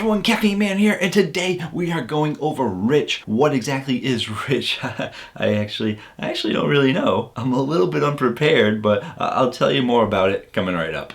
everyone, Caffeine Man here, and today we are going over Rich. What exactly is Rich? I actually don't really know. I'm a little bit unprepared, but I'll tell you more about it coming right up.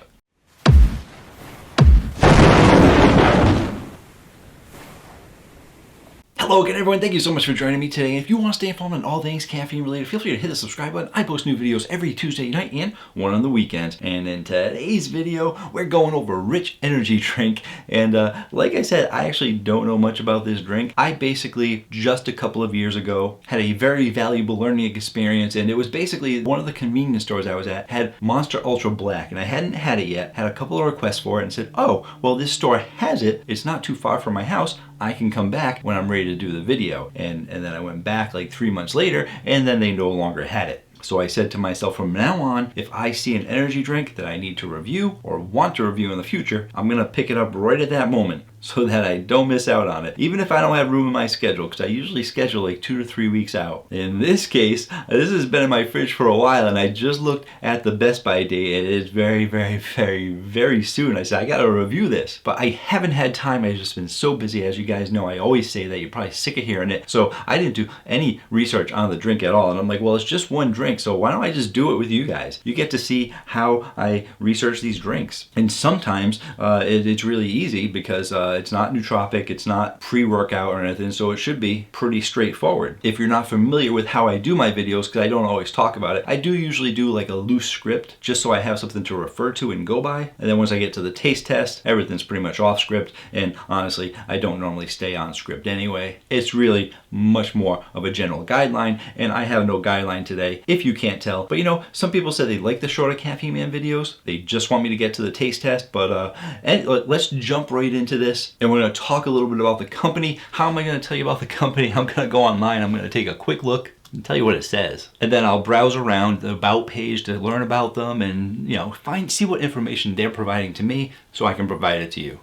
Hello again, everyone. Thank you so much for joining me today. If you want to stay informed on all things caffeine related, feel free to hit the subscribe button. I post new videos every Tuesday night and one on the weekends. And in today's video, we're going over Rich energy drink. And like I said, I actually don't know much about this drink. I basically, just a couple of years ago, had a very valuable learning experience. And it was basically one of the convenience stores I was at had Monster Ultra Black. And I hadn't had it yet, had a couple of requests for it, and said, oh, well, this store has it. It's not too far from my house. I can come back when I'm ready to do the video. And then I went back like 3 months later, and then they no longer had it. So I said to myself, from now on, if I see an energy drink that I need to review or want to review in the future, I'm gonna pick it up right at that moment so that I don't miss out on it. Even if I don't have room in my schedule, because I usually schedule like 2 to 3 weeks out. In this case, this has been in my fridge for a while, and I just looked at the Best By date, and it is very, very, very, very soon. I said, I gotta review this. But I haven't had time. I've just been so busy. As you guys know, I always say that. You're probably sick of hearing it. So I didn't do any research on the drink at all. And I'm like, well, it's just one drink, so why don't I just do it with you guys? You get to see how I research these drinks. And sometimes it's really easy because it's not nootropic, it's not pre-workout or anything, so it should be pretty straightforward. If you're not familiar with how I do my videos, because I don't always talk about it, I do usually do like a loose script just so I have something to refer to and go by. And then once I get to the taste test, everything's pretty much off script. And honestly, I don't normally stay on script anyway. It's really much more of a general guideline, and I have no guideline today, if you can't tell. But you know, some people said they like the shorter Caffeine Man videos. They just want me to get to the taste test. But let's jump right into this, and we're going to talk a little bit about the company. How am I going to tell you about the company? I'm going to go online. I'm going to take a quick look and tell you what it says, and then I'll browse around the about page to learn about them, and see what information they're providing to me so I can provide it to you.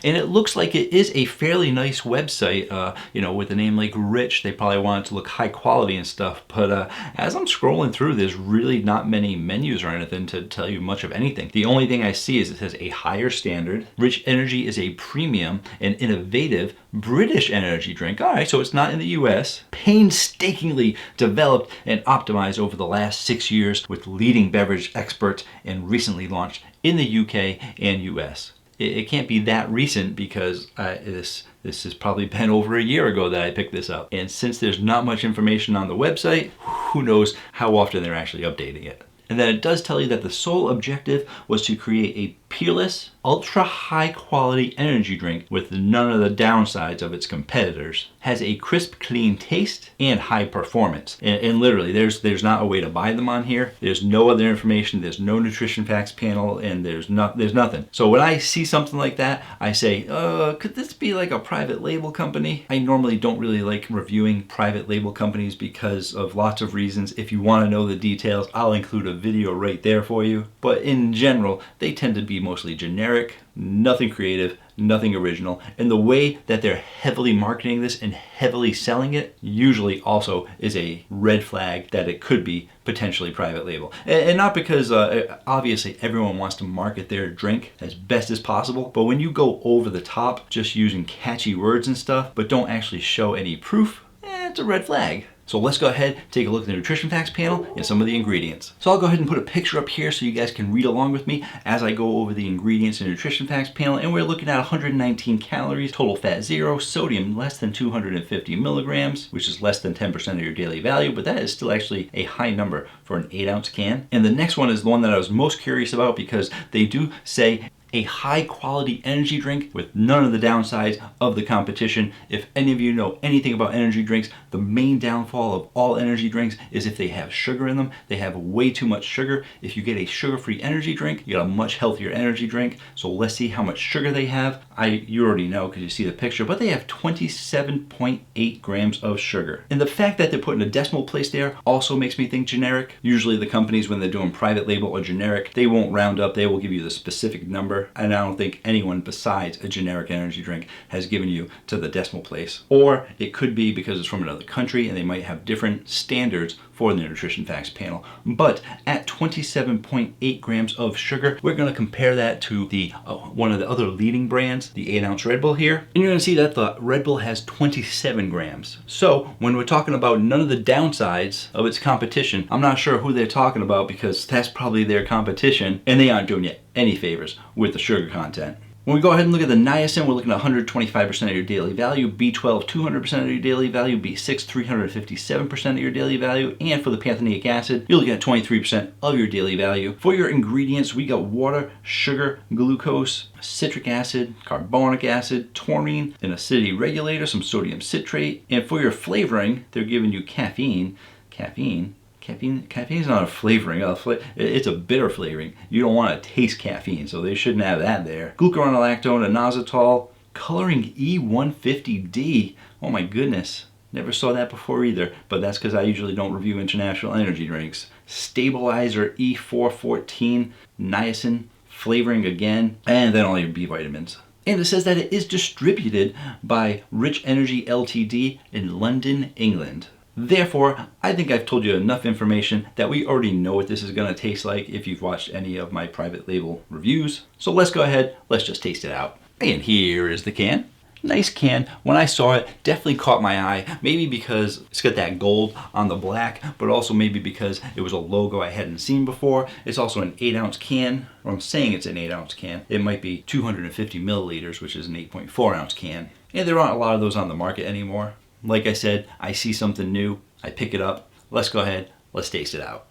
And it looks like it is a fairly nice website, with a name like Rich. They probably want it to look high quality and stuff. But as I'm scrolling through, there's really not many menus or anything to tell you much of anything. The only thing I see is it says a higher standard. Rich Energy is a premium and innovative British energy drink. All right, so it's not in the US. Painstakingly developed and optimized over the last 6 years with leading beverage experts, and recently launched in the UK and US. It can't be that recent because this has probably been over a year ago that I picked this up. And since there's not much information on the website, who knows how often they're actually updating it. And then it does tell you that the sole objective was to create a peerless, ultra high quality energy drink with none of the downsides of its competitors. Has a crisp, clean taste and high performance. And literally, there's not a way to buy them on here. There's no other information. There's no nutrition facts panel, and there's nothing. So when I see something like that, I say, could this be like a private label company? I normally don't really like reviewing private label companies because of lots of reasons. If you want to know the details, I'll include a video right there for you. But in general, they tend to be mostly generic, nothing creative, nothing original. And the way that they're heavily marketing this and heavily selling it usually also is a red flag that it could be potentially private label. And not because obviously everyone wants to market their drink as best as possible, but when you go over the top just using catchy words and stuff but don't actually show any proof, it's a red flag. So let's go ahead, take a look at the nutrition facts panel and some of the ingredients. So I'll go ahead and put a picture up here so you guys can read along with me as I go over the ingredients in the nutrition facts panel. And we're looking at 119 calories, total fat 0, sodium less than 250 milligrams, which is less than 10% of your daily value, but that is still actually a high number for an 8-ounce can. And the next one is the one that I was most curious about because they do say a high quality energy drink with none of the downsides of the competition. If any of you know anything about energy drinks, the main downfall of all energy drinks is if they have sugar in them. They have way too much sugar. If you get a sugar-free energy drink, you get a much healthier energy drink. So let's see how much sugar they have. You already know because you see the picture, but they have 27.8 grams of sugar. And the fact that they're putting a decimal place there also makes me think generic. Usually the companies, when they're doing private label or generic, they won't round up. They will give you the specific number. And I don't think anyone besides a generic energy drink has given you to the decimal place. Or it could be because it's from another country and they might have different standards for the nutrition facts panel. But at 27.8 grams of sugar, we're going to compare that to the one of the other leading brands, the 8-ounce Red Bull here. And you're going to see that the Red Bull has 27 grams. So when we're talking about none of the downsides of its competition, I'm not sure who they're talking about, because that's probably their competition, and they aren't doing you any favors with the sugar content. When we go ahead and look at the niacin, we're looking at 125% of your daily value, B12 200% of your daily value, B6 357% of your daily value, and for the pantothenic acid, you're looking at 23% of your daily value. For your ingredients, we got water, sugar, glucose, citric acid, carbonic acid, taurine, an acidity regulator, some sodium citrate, and for your flavoring, they're giving you caffeine. Caffeine's not a flavoring. It's a bitter flavoring. You don't want to taste caffeine, so they shouldn't have that there. Glucuronolactone, inositol, coloring E150D. Oh my goodness. Never saw that before either, but that's because I usually don't review international energy drinks. Stabilizer E414, niacin, flavoring again, and then all your B vitamins. And it says that it is distributed by Rich Energy Ltd. In London, England. Therefore, I think I've told you enough information that we already know what this is going to taste like if you've watched any of my private label reviews. So let's go ahead, let's just taste it out. And here is the can. Nice can. When I saw it, definitely caught my eye. Maybe because it's got that gold on the black, but also maybe because it was a logo I hadn't seen before. It's also an 8-ounce can, or I'm saying it's an 8-ounce can. It might be 250 milliliters, which is an 8.4-ounce can. And there aren't a lot of those on the market anymore. Like I said, I see something new, I pick it up. Let's go ahead, let's taste it out.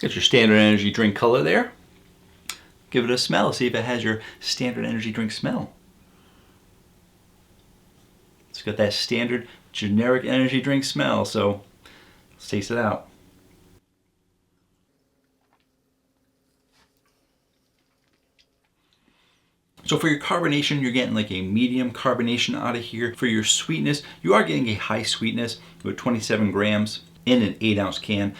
Got your standard energy drink color there. Give it a smell, see if it has your standard energy drink smell. It's got that standard generic energy drink smell, so let's taste it out. So for your carbonation, you're getting like a medium carbonation out of here. For your sweetness, you are getting a high sweetness with 27 grams. In an 8-ounce can,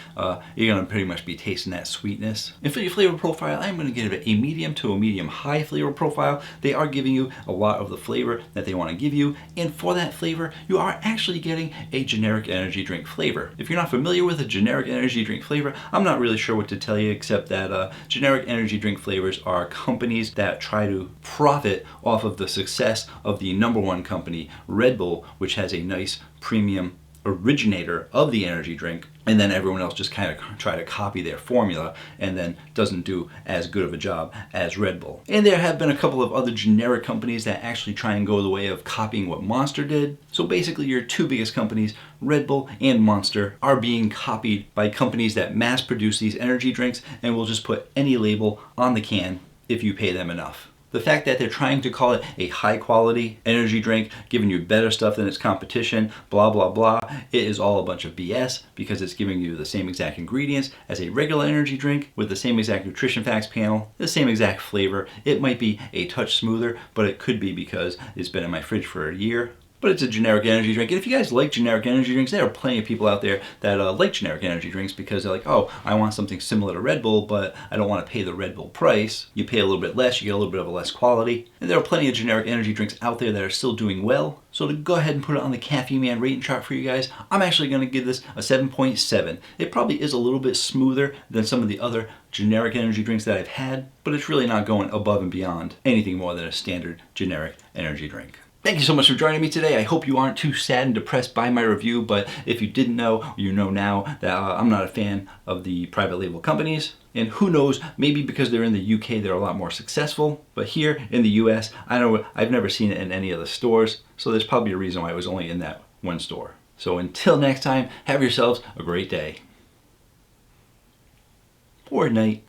you're going to pretty much be tasting that sweetness. And for your flavor profile, I'm going to give it a medium to a medium high flavor profile. They are giving you a lot of the flavor that they want to give you, and for that flavor, you are actually getting a generic energy drink flavor. If you're not familiar with a generic energy drink flavor, I'm not really sure what to tell you, except that generic energy drink flavors are companies that try to profit off of the success of the #1 company, Red Bull, which has a nice premium originator of the energy drink, and then everyone else just kind of try to copy their formula and then doesn't do as good of a job as Red Bull. And there have been a couple of other generic companies that actually try and go the way of copying what Monster did. So basically your two biggest companies, Red Bull and Monster, are being copied by companies that mass produce these energy drinks and will just put any label on the can if you pay them enough. The fact that they're trying to call it a high quality energy drink, giving you better stuff than its competition, blah, blah, blah, it is all a bunch of BS, because it's giving you the same exact ingredients as a regular energy drink with the same exact nutrition facts panel, the same exact flavor. It might be a touch smoother, but it could be because it's been in my fridge for a year. But it's a generic energy drink. And if you guys like generic energy drinks, there are plenty of people out there that like generic energy drinks because they're like, oh, I want something similar to Red Bull, but I don't want to pay the Red Bull price. You pay a little bit less, you get a little bit of a less quality. And there are plenty of generic energy drinks out there that are still doing well. So to go ahead and put it on the Caffeine Man rating chart for you guys, I'm actually going to give this a 7.7. It probably is a little bit smoother than some of the other generic energy drinks that I've had, but it's really not going above and beyond anything more than a standard generic energy drink. Thank you so much for joining me today. I hope you aren't too sad and depressed by my review, but if you didn't know, you know now that I'm not a fan of the private label companies. And who knows, maybe because they're in the UK, they're a lot more successful. But here in the US, I've never seen it in any of the stores, so there's probably a reason why it was only in that one store. So until next time, have yourselves a great day. Or night.